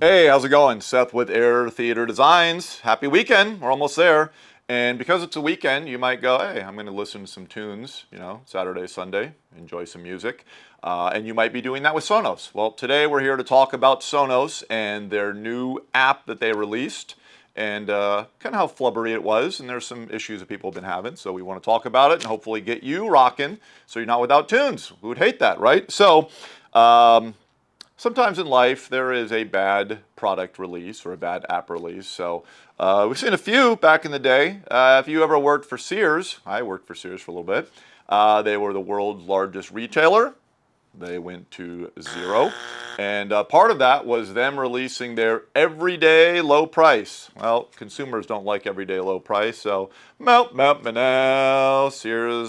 Hey, how's it going? Seth with Air Theater Designs. Happy weekend. We're almost there. And because it's a weekend, you might go, hey, I'm going to listen to some tunes, Saturday, Sunday, enjoy some music. And you might be doing that with Sonos. Well, today we're here to talk about Sonos and their new app that they released and kind of how flubbery it was. And there's some issues that people have been having. So we want to talk about it and hopefully get you rocking so you're not without tunes. Who would hate that, right? So, sometimes in life there is a bad product release or a bad app release. So we've seen a few back in the day. If you ever worked for Sears, I worked for Sears for a little bit. They were the world's largest retailer. They went to zero. And part of that was them releasing their everyday low price. Well, consumers don't like everyday low price, so Sears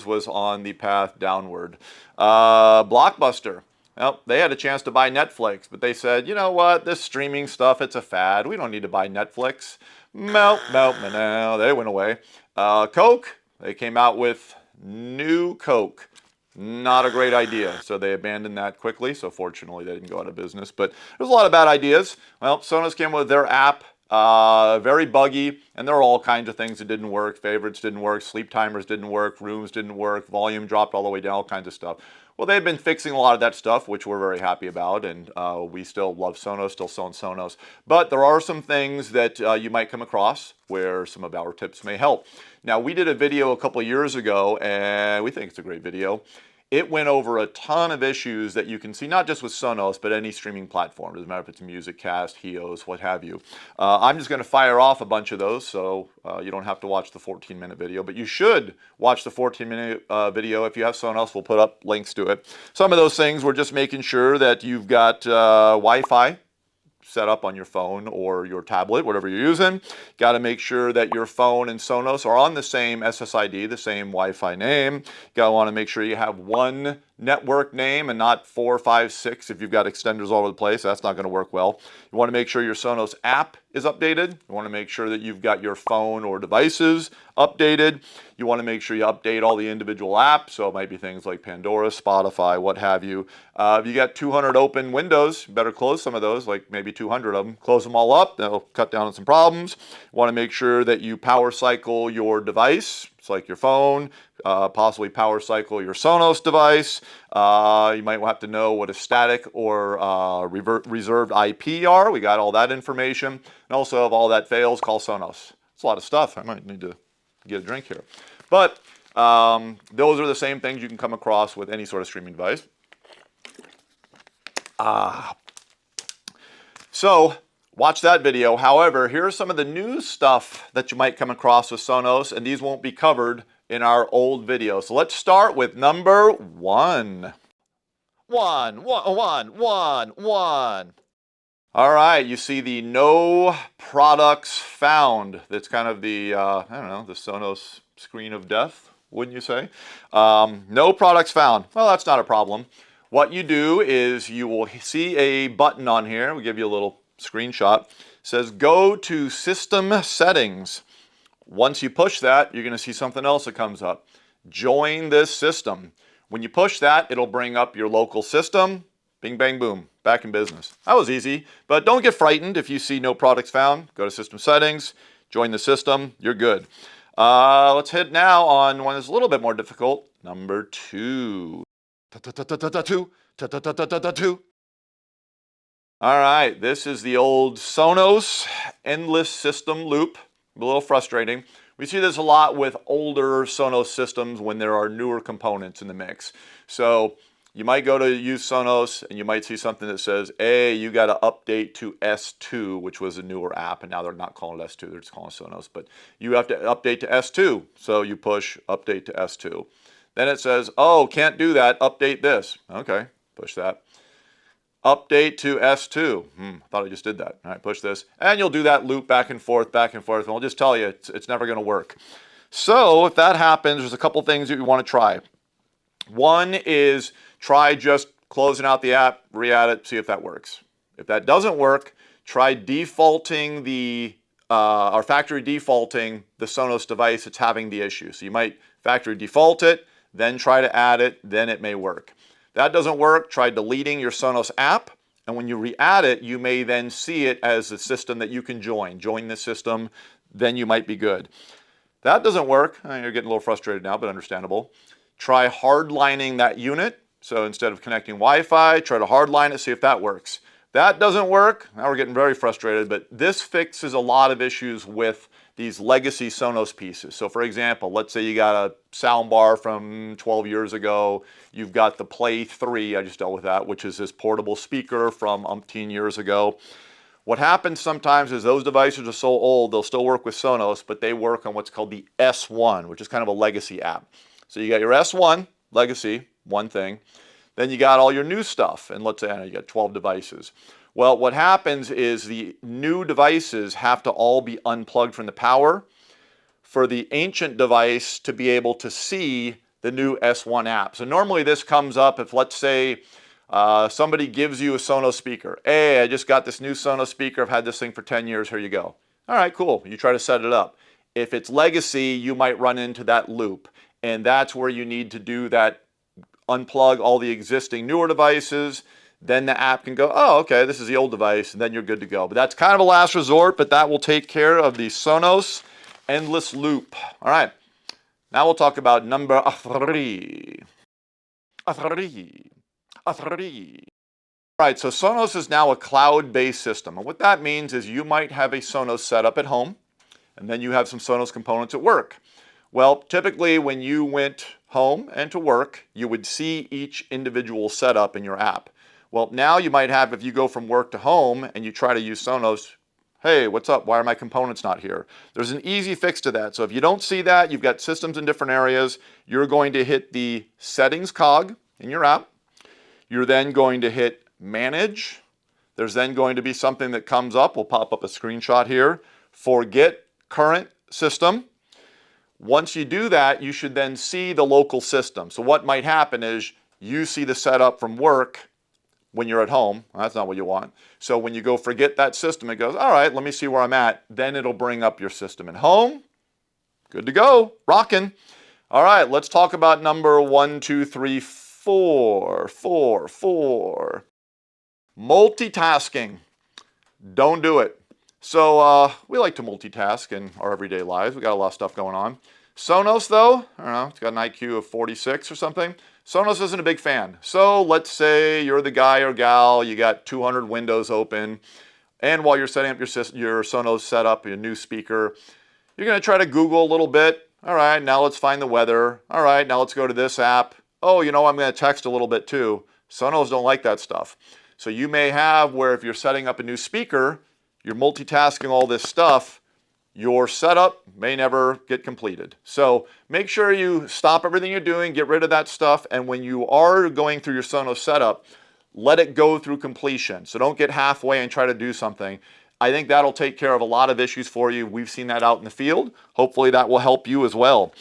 was on the path downward. Blockbuster. Well, they had a chance to buy Netflix, but they said, you know what, this streaming stuff, it's a fad. We don't need to buy Netflix. They went away. Coke, they came out with new Coke. Not a great idea, so they abandoned that quickly. So fortunately, they didn't go out of business. But there's a lot of bad ideas. Well, Sonos came with their app, very buggy, and there were all kinds of things that didn't work. Favorites didn't work, sleep timers didn't work, rooms didn't work, volume dropped all the way down, all kinds of stuff. Well, they've been fixing a lot of that stuff, which we're very happy about, and we still love Sonos, still selling Sonos. But there are some things that you might come across where some of our tips may help. Now, we did a video a couple of years ago, and we think it's a great video. It went over a ton of issues that you can see, not just with Sonos, but any streaming platform. Doesn't matter if it's MusicCast, Hios, what have you. I'm just going to fire off a bunch of those, so you don't have to watch the 14-minute video. But you should watch the 14-minute video if you have Sonos. We'll put up links to it. Some of those things, we're just making sure that you've got Wi-Fi set up on your phone or your tablet, whatever you're using. Got to make sure that your phone and Sonos are on the same SSID, the same Wi-Fi name. Got to want to make sure you have one network name and not 4, 5, 6 if you've got extenders all over the place. That's not going to work well. You want to make sure your Sonos app is updated. You want to make sure that you've got your phone or devices updated. You want to make sure you update all the individual apps. So it might be things like Pandora, Spotify, what have you. If you got 200 open windows, you better close some of those, like maybe 200 of them. Close them all up. That'll cut down on some problems. You want to make sure that you power cycle your device. It's like your phone, possibly power cycle your Sonos device. You might have to know what a static or reserved IP are. We got all that information. And also, if all that fails, call Sonos. It's a lot of stuff. I might need to get a drink here. But those are the same things you can come across with any sort of streaming device. So watch that video. However, here's some of the new stuff that you might come across with Sonos, and these won't be covered in our old video. So let's start with number one. One. All right, you see the no products found. That's kind of the, the Sonos screen of death, wouldn't you say? No products found. Well, that's not a problem. What you do is you will see a button on here. We'll give you a little screenshot. It says go to System Settings. Once you push that, you're going to see something else that comes up. Join this system. When you push that, it'll bring up your local system. Bing, bang, boom. Back in business. That was easy, but don't get frightened if you see no products found. Go to System Settings, join the system, you're good. Let's hit now on one that's a little bit more difficult. Number two. All right, this is the old Sonos endless system loop. A little frustrating. We see this a lot with older Sonos systems when there are newer components in the mix. So you might go to use Sonos and you might see something that says, hey, you got to update to S2, which was a newer app, and now they're not calling it S2, they're just calling it Sonos. But you have to update to S2, so you push update to S2. Then it says, oh, can't do that, update this. Okay, push that. Update to S2. Thought I just did that. All right, push this. And you'll do that loop back and forth, and I'll just tell you, it's never going to work. So if that happens, there's a couple things that you want to try. One is try just closing out the app, re-add it, see if that works. If that doesn't work, try defaulting or factory defaulting the Sonos device that's having the issue. So you might factory default it, then try to add it, then it may work. That doesn't work, try deleting your Sonos app And when you re-add it, you may then see it as a system that you can join. Join the system, then you might be good. That doesn't work. You're getting a little frustrated now, but understandable. Try hardlining that unit. So instead of connecting Wi-Fi, try to hardline it, see if that works. That doesn't work. Now we're getting very frustrated, but this fixes a lot of issues with these legacy Sonos pieces. So for example, let's say you got a sound bar from 12 years ago. You've got the Play 3, I just dealt with that, which is this portable speaker from umpteen years ago. What happens sometimes is those devices are so old, they'll still work with Sonos, but they work on what's called the S1, which is kind of a legacy app. So you got your S1, legacy, one thing. Then you got all your new stuff, and let's say you got 12 devices. Well, what happens is the new devices have to all be unplugged from the power for the ancient device to be able to see the new S1 app. So normally this comes up if, let's say, somebody gives you a Sonos speaker. Hey, I just got this new Sonos speaker. I've had this thing for 10 years. Here you go. All right, cool. You try to set it up. If it's legacy, you might run into that loop. And that's where you need to do that, unplug all the existing newer devices. Then the app can go, oh, okay, this is the old device, and then you're good to go. But that's kind of a last resort, but that will take care of the Sonos endless loop. All right, now we'll talk about number 3. All right, so Sonos is now a cloud-based system. And what that means is you might have a Sonos setup at home, and then you have some Sonos components at work. Well, typically when you went home and to work, you would see each individual setup in your app. Well, now you might have, if you go from work to home and you try to use Sonos, hey, what's up? Why are my components not here? There's an easy fix to that. So if you don't see that, you've got systems in different areas, you're going to hit the settings cog in your app. You're then going to hit manage. There's then going to be something that comes up. We'll pop up a screenshot here. Forget current system. Once you do that, you should then see the local system. So what might happen is you see the setup from work when you're at home. That's not what you want. So when you go forget that system, it goes, all right, let me see where I'm at. Then it'll bring up your system at home. Good to go, rocking. All right, let's talk about number 1, 2, 3, 4. Multitasking. Don't do it. So we like to multitask in our everyday lives. We got a lot of stuff going on. Sonos, though, I don't know, it's got an IQ of 46 or something. Sonos isn't a big fan. So let's say you're the guy or gal, you got 200 windows open, and while you're setting up your Sonos setup, your new speaker, you're going to try to Google a little bit. All right, now let's find the weather. All right, now let's go to this app. Oh, you know, I'm going to text a little bit too. Sonos don't like that stuff. So you may have where if you're setting up a new speaker, you're multitasking all this stuff, your setup may never get completed. So make sure you stop everything you're doing, get rid of that stuff, and when you are going through your Sonos setup, let it go through completion. So don't get halfway and try to do something. I think that'll take care of a lot of issues for you. We've seen that out in the field. Hopefully that will help you as well.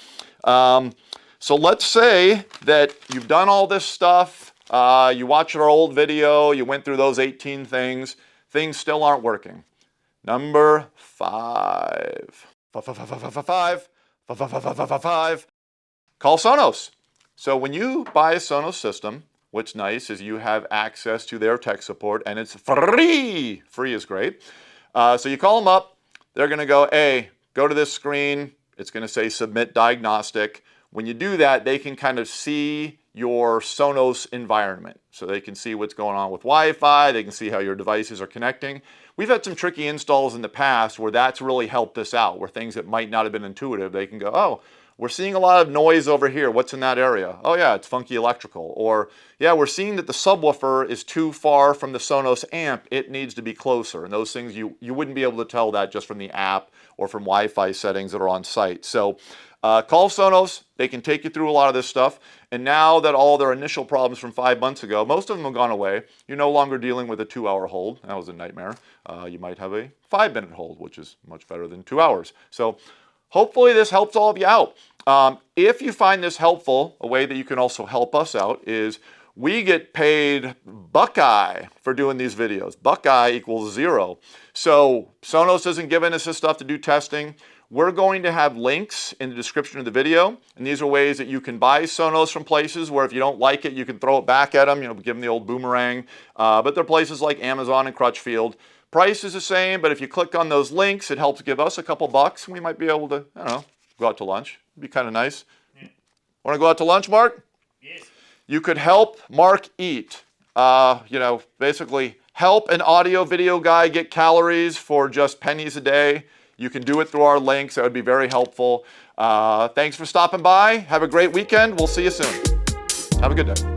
So let's say that you've done all this stuff, you watched our old video, you went through those 18 things still aren't working. Number 5. Call Sonos. So when you buy a Sonos system, what's nice is you have access to their tech support and it's free. Free is great. So you call them up, they're going to go, hey, go to this screen. It's going to say submit diagnostic. When you do that, they can kind of see your Sonos environment. So they can see what's going on with Wi-Fi. They can see how your devices are connecting. We've had some tricky installs in the past where that's really helped us out, where things that might not have been intuitive, they can go, oh, we're seeing a lot of noise over here. What's in that area? Oh yeah, it's funky electrical. Or yeah, we're seeing that the subwoofer is too far from the Sonos amp. It needs to be closer. And those things, you wouldn't be able to tell that just from the app or from Wi-Fi settings that are on site. So call Sonos. They can take you through a lot of this stuff. And now that all their initial problems from 5 months ago, most of them have gone away, you're no longer dealing with a 2-hour hold. That was a nightmare. You might have a 5-minute hold, which is much better than 2 hours. So hopefully this helps all of you out. If you find this helpful, a way that you can also help us out is we get paid Buckeye for doing these videos. Buckeye equals 0. So Sonos isn't giving us this stuff to do testing. We're going to have links in the description of the video, and these are ways that you can buy Sonos from places where if you don't like it, you can throw it back at them, give them the old boomerang. But they're places like Amazon and Crutchfield. Price is the same, but if you click on those links, it helps give us a couple bucks, and we might be able to, I don't know, go out to lunch. It'd be kind of nice. Yeah. Want to go out to lunch, Mark? Yes. You could help Mark eat. Basically help an audio video guy get calories for just pennies a day. You can do it through our links. That would be very helpful. Thanks for stopping by. Have a great weekend. We'll see you soon. Have a good day.